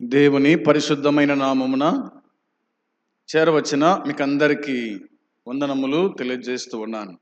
దేవుని పరిశుద్ధమైన నామమున చేరవచ్చిన మీకందరికీ వందనములు తెలియజేస్తూ ఉన్నాను.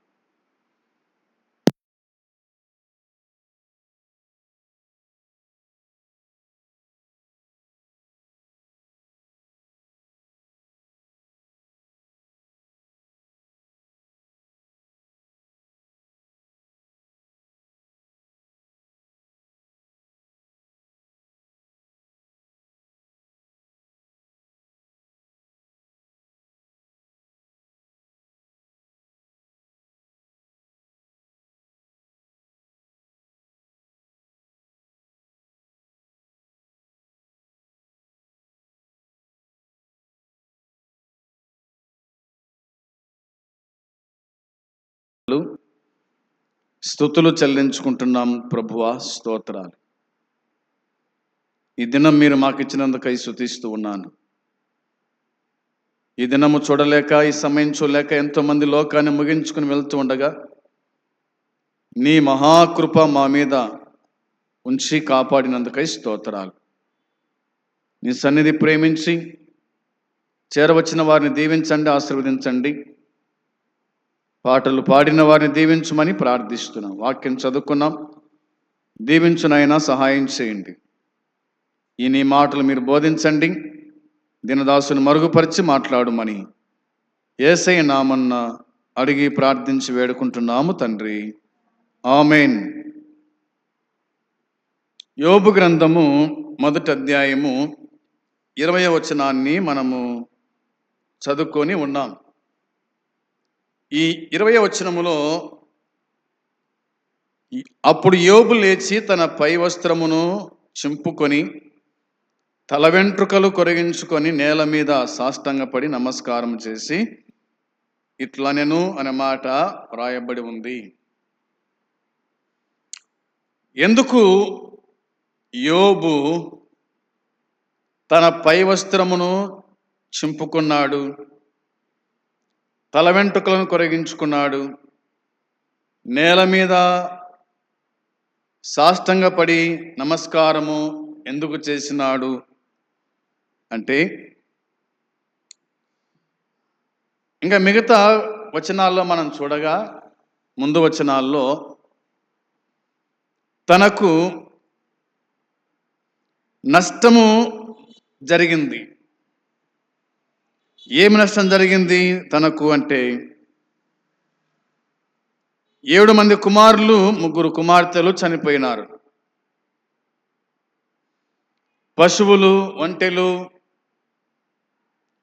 స్తుతులు చెల్లించుకుంటున్నాం ప్రభువా, స్తోత్రాలు. ఈ దినం మీరు మాకు ఇచ్చినందుకై స్తుతిస్తూ ఉన్నాను. ఈ దినము చూడలేక, ఈ సమయం చూడలేక ఎంతోమంది లోకాన్ని ముగించుకుని వెళ్తూ ఉండగా నీ మహాకృప మా మీద ఉంచి కాపాడినందుకై స్తోత్రాలు. నీ సన్నిధి ప్రేమించి చేరవచ్చిన వారిని దీవించండి, ఆశీర్వదించండి. పాటలు పాడిన వారిని దీవించమని ప్రార్థిస్తున్నాం. వాక్యం చదువుకున్నాం, దీవించునైనా సహాయం చేయండి. ఈ నీ మాటలు మీరు బోధించండి, దినదాసుని మరుగుపరిచి మాట్లాడుమని యేసయ్య నామన్న అడిగి ప్రార్థించి వేడుకుంటున్నాము తండ్రి, ఆమేన్. యోబు గ్రంథము 1వ అధ్యాయము 20వ వచనాన్ని మనము చదువుకొని ఉన్నాం. ఈ 20వ వచనములో, అప్పుడు యోబు లేచి తన పై వస్త్రమును చింపుకొని తల వెంట్రుకలు కొరిగించుకొని నేల మీద సాష్టాంగపడి నమస్కారం చేసి ఇట్లనెను అనే మాట రాయబడి ఉంది. ఎందుకు యోబు తన పై వస్త్రమును చింపుకున్నాడు, తల వెంట్రుకలను కొరిగించుకున్నాడు, నేల మీద సాష్టాంగపడి నమస్కారము ఎందుకు చేసినాడు అంటే, ఇంకా మిగతా వచనాల్లో మనం చూడగా ముందు వచనాల్లో తనకు నష్టము జరిగింది. ఏమి నష్టం జరిగింది తనకు అంటే, 7 మంది కుమారులు 3 కుమార్తెలు చనిపోయినారు. పశువులు, ఒంటెలు,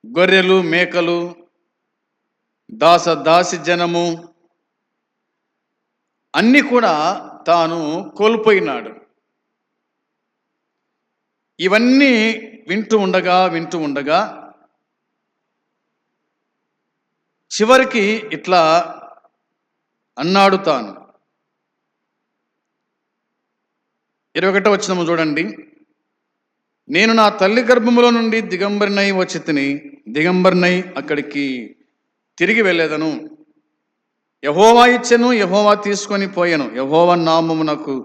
గొర్రెలు, మేకలు, దాసి జనము అన్నీ కూడా తాను కోల్పోయినాడు. ఇవన్నీ వింటూ ఉండగా చివరికి ఇట్లా అన్నాడు తాను. 21వ వచనము చూడండి. నేను నా తల్లి గర్భములో నుండి దిగంబరినై వచ్చి దిగంబరినై అక్కడికి తిరిగి వెళ్ళేదను. యెహోవా ఇచ్చెను, యెహోవా తీసుకొని పోయెను, యెహోవా నామమునకు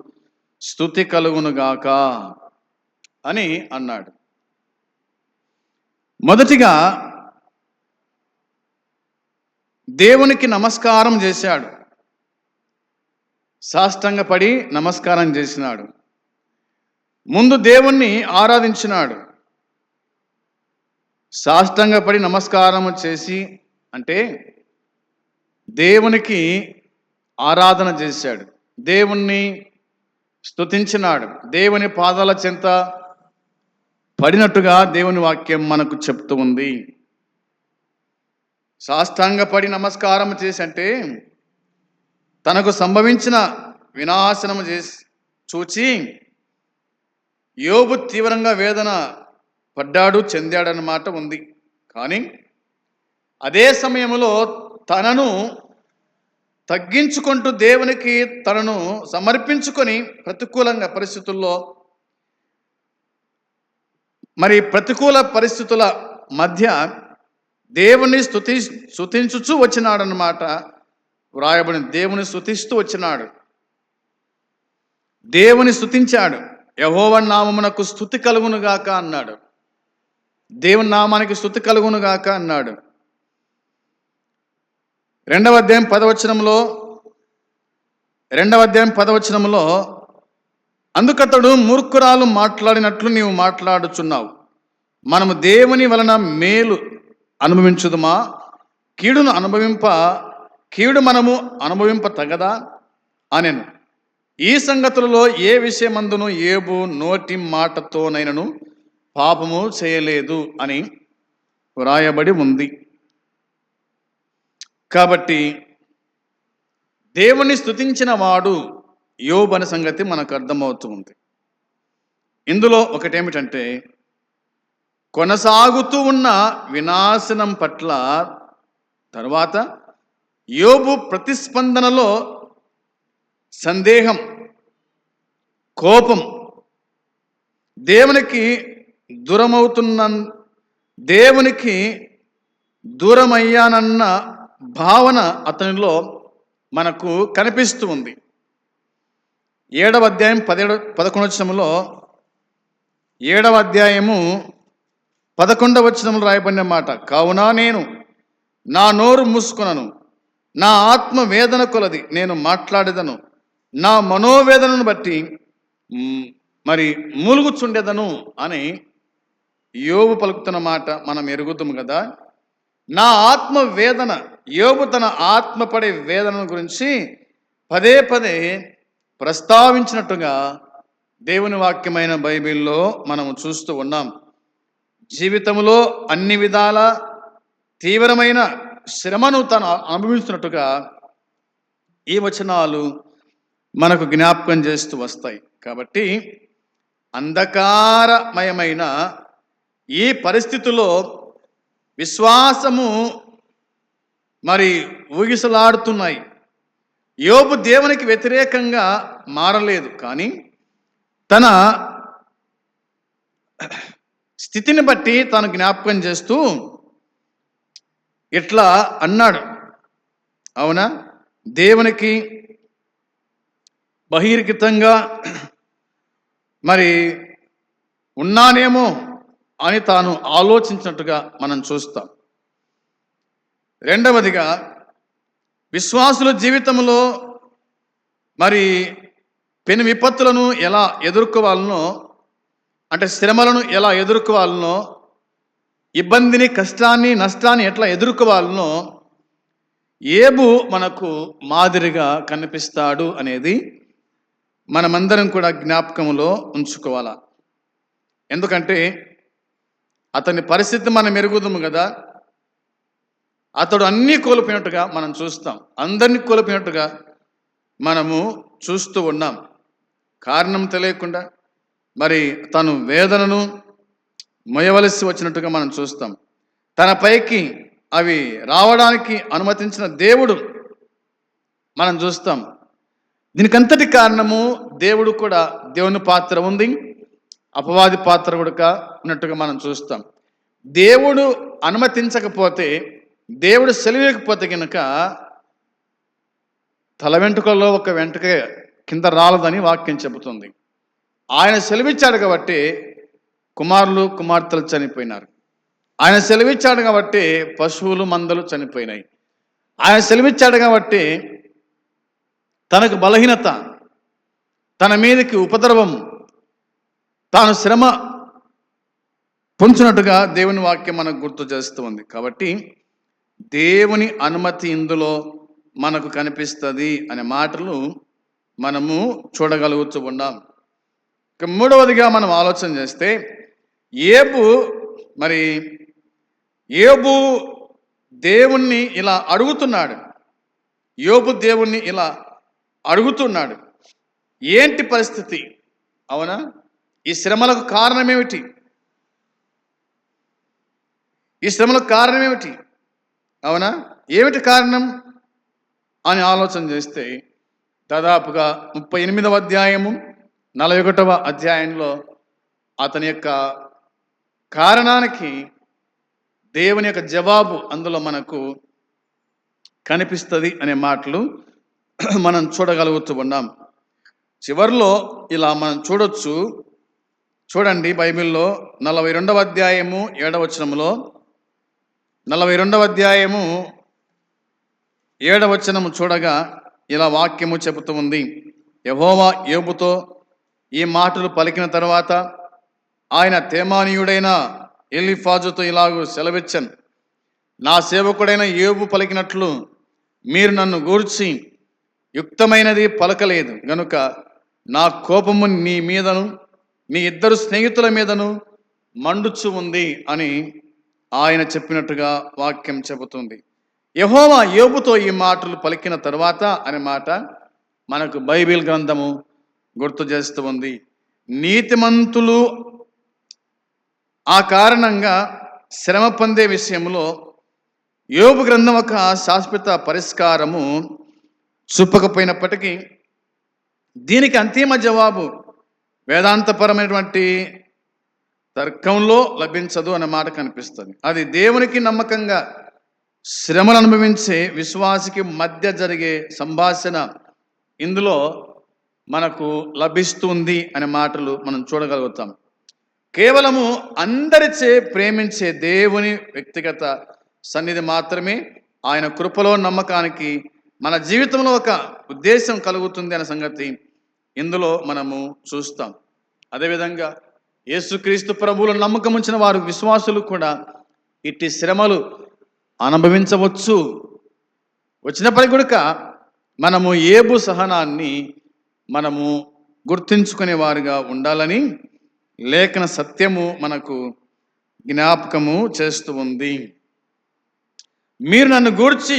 స్తుతి కలుగునుగాక అని అన్నాడు. మొదటిగా దేవునికి నమస్కారం చేశాడు, సాష్టాంగపడి నమస్కారం చేసినాడు. ముందు దేవుణ్ణి ఆరాధించినాడు. సాష్టాంగపడి నమస్కారం చేసి అంటే దేవునికి ఆరాధన చేశాడు, దేవుణ్ణి స్తుతించినాడు, దేవుని పాదాల చెంత పడినట్టుగా దేవుని వాక్యం మనకు చెప్తూ ఉంది. సాష్టాంగపడి నమస్కారం చేసి అంటే తనకు సంభవించిన వినాశనము చేసి చూచి యోబు తీవ్రంగా వేదన పడ్డాడు, చెందాడన్నమాట ఉంది. కానీ అదే సమయంలో తనను తగ్గించుకుంటూ దేవునికి తనను సమర్పించుకొని ప్రతికూలంగా పరిస్థితుల్లో, మరి ప్రతికూల పరిస్థితుల మధ్య దేవుని స్తుతించుచూ వచ్చినాడన్నమాట వ్రాయబడింది. దేవుని స్తుతిస్తూ వచ్చినాడు, దేవుని స్తుతించాడు. యెహోవా నామమునకు స్తుతి కలుగునుగాక అన్నాడు. దేవుని నామానికి స్తుతి కలుగును గాక అన్నాడు. 2వ అధ్యాయం 10 వచనంలో అందుకతడు మూర్ఖురాలు మాట్లాడినట్లు నీవు మాట్లాడుచున్నావు. మనము దేవుని వలన మేలు అనుభవించుదుమా? కీడు మనము అనుభవింప తగదా అనెను. ఈ సంగతులలో ఏ విషయమందును యోబు నోటి మాటతోనైనను పాపము చేయలేదు అని వ్రాయబడి ఉంది. కాబట్టి దేవుని స్తుతించిన వాడు యోబు అనే సంగతి మనకు అర్థమవుతూ ఉంది. ఇందులో ఒకటేమిటంటే, కొనసాగుతూ ఉన్న వినాశనం పట్ల తర్వాత యోబు ప్రతిస్పందనలో సందేహం, కోపం, దేవునికి దూరమయ్యానన్న భావన అతనిలో మనకు కనిపిస్తూ ఉంది. 7వ అధ్యాయం 11 7వ అధ్యాయము 11వ వచనంలో రాయబడిన మాట, కావున నేను నా నోరు మూసుకొనను, నా ఆత్మ వేదన కొలది నేను మాట్లాడేదను, నా మనోవేదనను బట్టి మూలుగుచుండేదను అని యోబు పలుకుతున్న మాట మనం ఎరుగుతాము కదా. నా ఆత్మ వేదన, యోబు తన ఆత్మ పడే వేదన గురించి పదే పదే ప్రస్తావించినట్టుగా దేవుని వాక్యమైన బైబిల్లో మనము చూస్తూ ఉన్నాం. జీవితంలో అన్ని విధాల తీవ్రమైన శ్రమను తను అనుభవిస్తున్నట్టుగా ఈ వచనాలు మనకు జ్ఞాపకం చేస్తూ వస్తాయి. కాబట్టి అంధకారమయమైన ఈ పరిస్థితుల్లో విశ్వాసము ఊగిసలాడుతున్నాయి. యోబు దేవునికి వ్యతిరేకంగా మారలేదు, కానీ తన స్థితిని బట్టి తాను జ్ఞాపకం చేస్తూ ఇట్లా అన్నాడు. అవునా, దేవునికి బహిర్గతంగా ఉన్నానేమో అని తాను ఆలోచించినట్టుగా మనం చూస్తాం. రెండవదిగా, విశ్వాసుల జీవితంలో పెను విపత్తులను ఎలా ఎదుర్కోవాలనో, అంటే శ్రమలను ఎలా ఎదుర్కోవాలనో, ఇబ్బందిని, కష్టాన్ని, నష్టాన్ని ఎట్లా ఎదుర్కోవాలనో యోబు మనకు మాదిరిగా కనిపిస్తాడు అనేది మనమందరం కూడా జ్ఞాపకంలో ఉంచుకోవాలా. ఎందుకంటే అతని పరిస్థితి మనం ఎరుగుదాము కదా. అతడు అన్నీ కోల్పోయినట్టుగా మనం చూస్తాం, అందరినీ కోల్పోయినట్టుగా మనము చూస్తూ ఉన్నాం. కారణం తెలియకుండా తను వేదనను మొయ్యవలసి వచ్చినట్టుగా మనం చూస్తాం. తన పైకి అవి రావడానికి అనుమతించిన దేవుడు మనం చూస్తాం. దీనికంతటి కారణము దేవుడు కూడా, దేవుని పాత్ర ఉంది, అపవాది పాత్ర కూడా ఉన్నట్టుగా మనం చూస్తాం. దేవుడు అనుమతించకపోతే, దేవుడు సెలవేయకపోతే కనుక తల వెంట్రుకల్లో ఒక వెంట్రుక కింద రాలదని వాక్యం చెబుతుంది. ఆయన సెలవిచ్చాడు కాబట్టి కుమారులు, కుమార్తెలు చనిపోయినారు. ఆయన సెలవిచ్చాడు కాబట్టి పశువులు, మందలు చనిపోయినాయి. ఆయన సెలవిచ్చాడు కాబట్టి తనకు బలహీనత, తన మీదకి ఉపద్రవం, తాను శ్రమ పొంచినట్టుగా దేవుని వాక్యం మనకు గుర్తు చేస్తూ ఉంది. కాబట్టి దేవుని అనుమతి ఇందులో మనకు కనిపిస్తుంది అనే మాటలు మనము చూడగలుగుతూ ఉన్నాం. ఇక మూడవదిగా మనం ఆలోచన చేస్తే, యోబు దేవుణ్ణి ఇలా అడుగుతున్నాడు. అడుగుతున్నాడు, ఏంటి పరిస్థితి? అవునా, ఈ శ్రమలకు కారణమేమిటి? అవునా, ఏమిటి కారణం అని ఆలోచన చేస్తే, దాదాపుగా 38వ అధ్యాయము 41వ అధ్యాయంలో అతని యొక్క కారణానికి దేవుని యొక్క జవాబు అందులో మనకు కనిపిస్తుంది అనే మాటలు మనం చూడగలుగుతూ ఉన్నాం. చివరిలో ఇలా మనం చూడండి బైబిల్లో 42వ అధ్యాయము 7వ వచనములో, 42వ అధ్యాయము 7వ వచనము చూడగా ఇలా వాక్యము చెబుతూ ఉంది. యెహోవా యోబుతో ఈ మాటలు పలికిన తర్వాత ఆయన తేమానీయుడైన ఎలీఫాజుతో ఇలాగూ సెలవిచ్చెను. నా సేవకుడైన యోబు పలికినట్లు మీరు నన్ను గూర్చి యుక్తమైనది పలకలేదు గనుక నా కోపము నీ మీదను నీ ఇద్దరు స్నేహితుల మీదను మండుచు ఉంది అని ఆయన చెప్పినట్టుగా వాక్యం చెబుతుంది. యెహోవా యోబుతో ఈ మాటలు పలికిన తర్వాత అనే మాట మనకు బైబిల్ గ్రంథము గుర్తు చేస్తూ ఉంది. నీతిమంతులు ఆ కారణంగా శ్రమ పొందే విషయంలో యోబు గ్రంథం ఒక శాశ్వత పరిష్కారము చూపకపోయినప్పటికీ దీనికి అంతిమ జవాబు వేదాంతపరమైనటువంటి తర్కంలో లభించదు అనే మాట కనిపిస్తుంది. అది దేవునికి నమ్మకంగా శ్రమలు అనుభవించే విశ్వాసికి మధ్య జరిగే సంభాషణ ఇందులో మనకు లభిస్తుంది అనే మాటలు మనం చూడగలుగుతాం. కేవలము అందరిచే ప్రేమించే దేవుని వ్యక్తిగత సన్నిధి మాత్రమే ఆయన కృపలో నమ్మకానికి మన జీవితంలో ఒక ఉద్దేశం కలుగుతుంది అనే సంగతి ఇందులో మనము చూస్తాం. అదేవిధంగా యేసుక్రీస్తు ప్రభువులో నమ్మకం ఉంచిన వారు విశ్వాసులు కూడా ఇట్టి శ్రమలు అనుభవించవచ్చు. వచ్చినప్పటికీ కూడా మనము యోబు సహనాన్ని మనము గుర్తించుకునే వారుగా ఉండాలని లేఖన సత్యము మనకు జ్ఞాపకము చేస్తూ ఉంది. మీరు నన్ను గూర్చి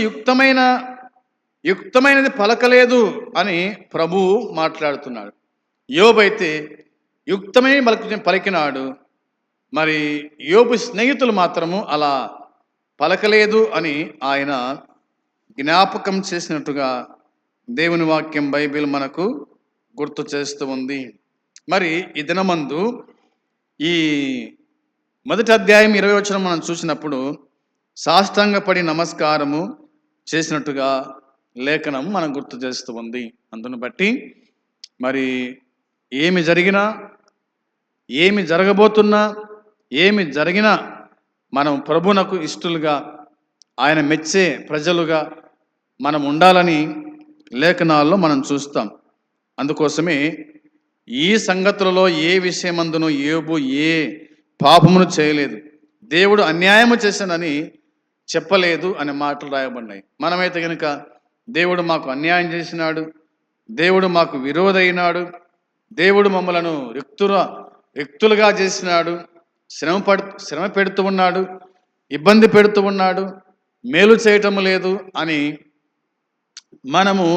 యుక్తమైనది పలకలేదు అని ప్రభువు మాట్లాడుతున్నాడు. యోబు అయితే యుక్తమైన పలికినాడు. మరి యోబు స్నేహితులు మాత్రము అలా పలకలేదు అని ఆయన జ్ఞాపకం చేసినట్టుగా దేవుని వాక్యం బైబిల్ మనకు గుర్తు చేస్తూ ఉంది. మరి ఈ దినమందు ఈ మొదటి అధ్యాయం 20వ వచనం మనం చూసినప్పుడు సాష్టాంగపడి నమస్కారము చేసినట్టుగా లేఖనం మనం గుర్తు చేస్తూ ఉంది. అందును బట్టి మరి ఏమి జరిగినా, ఏమి జరగబోతున్నా, ఏమి జరిగినా మనం ప్రభువునకు ఇష్టలుగా, ఆయన మెచ్చే ప్రజలుగా మనం ఉండాలని లేఖనాల్లో మనం చూస్తాం. అందుకోసమే ఈ సంగతులలో ఏ విషయమందును యోబు ఏ పాపమును చేయలేదు, దేవుడు అన్యాయము చేశానని చెప్పలేదు అనే మాటలు రాయబడినాయి. మనమైతే కనుక దేవుడు మాకు అన్యాయం చేసినాడు, దేవుడు మాకు విరోధైనాడు, దేవుడు మమ్మలను రిక్తులుగా చేసినాడు, శ్రమ పెడుతూ ఉన్నాడు, ఇబ్బంది పెడుతూ ఉన్నాడు, మేలు చేయటం లేదు అని మనము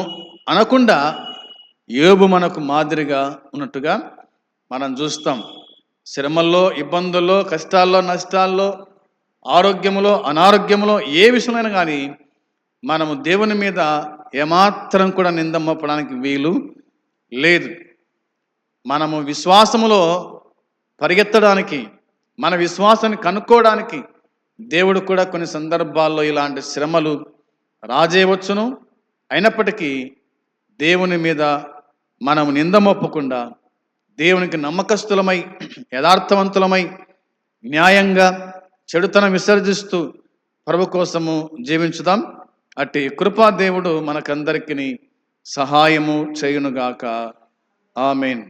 అనకుండా యోబు మనకు మాదిరిగా ఉన్నట్టుగా మనం చూస్తాం. శ్రమల్లో, ఇబ్బందుల్లో, కష్టాల్లో, నష్టాల్లో, ఆరోగ్యములో, అనారోగ్యములో ఏ విషయమైనా కానీ మనము దేవుని మీద ఏమాత్రం కూడా నింద మోపడానికి వీలు లేదు. మనము విశ్వాసములో పరిగెత్తడానికి, మన విశ్వాసాన్ని కనుక్కోవడానికి దేవుడు కూడా కొన్ని సందర్భాల్లో ఇలాంటి శ్రమలు రాజేయవచ్చును. అయినప్పటికీ దేవుని మీద మనము నింద మోపకుండా దేవునికి నమ్మకస్తులమై, యథార్థవంతులమై, న్యాయంగా చెడుతనం విసర్జిస్తూ ప్రభు కోసము జీవించుదాం. అట్టి కృపా దేవుడు మనకందరికీ సహాయము చేయునుగాక. ఆమేన్.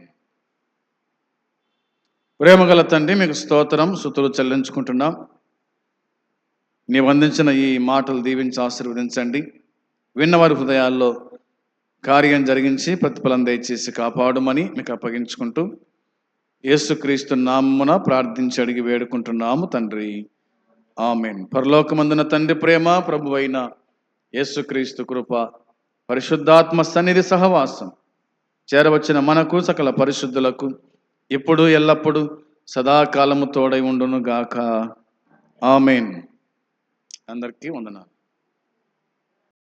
ప్రేమగల తండ్రి, మీకు స్తోత్రం, స్తుతులు చెల్లించుకుంటున్నాం. నీవు అందించిన ఈ మాటలు దీవించి ఆశీర్వదించండి. విన్నవారి హృదయాల్లో కార్యం జరిగించి ప్రతిఫలం దయచేసి కాపాడుమని మీకు అప్పగించుకుంటూ యేసుక్రీస్తు నామమున ప్రార్థించి అడిగి వేడుకుంటున్నాము తండ్రి. ఆమేన్. పరలోకమందున తండ్రి ప్రేమ, ప్రభువైన యేసుక్రీస్తు కృప, పరిశుద్ధాత్మ సన్నిధి సహవాసం చేరవచ్చిన మనకు సకల పరిశుద్ధులకు ఇప్పుడు ఎల్లప్పుడు సదాకాలము తోడై ఉండును గాక. ఆమేన్. అందరికీ వందనాలు.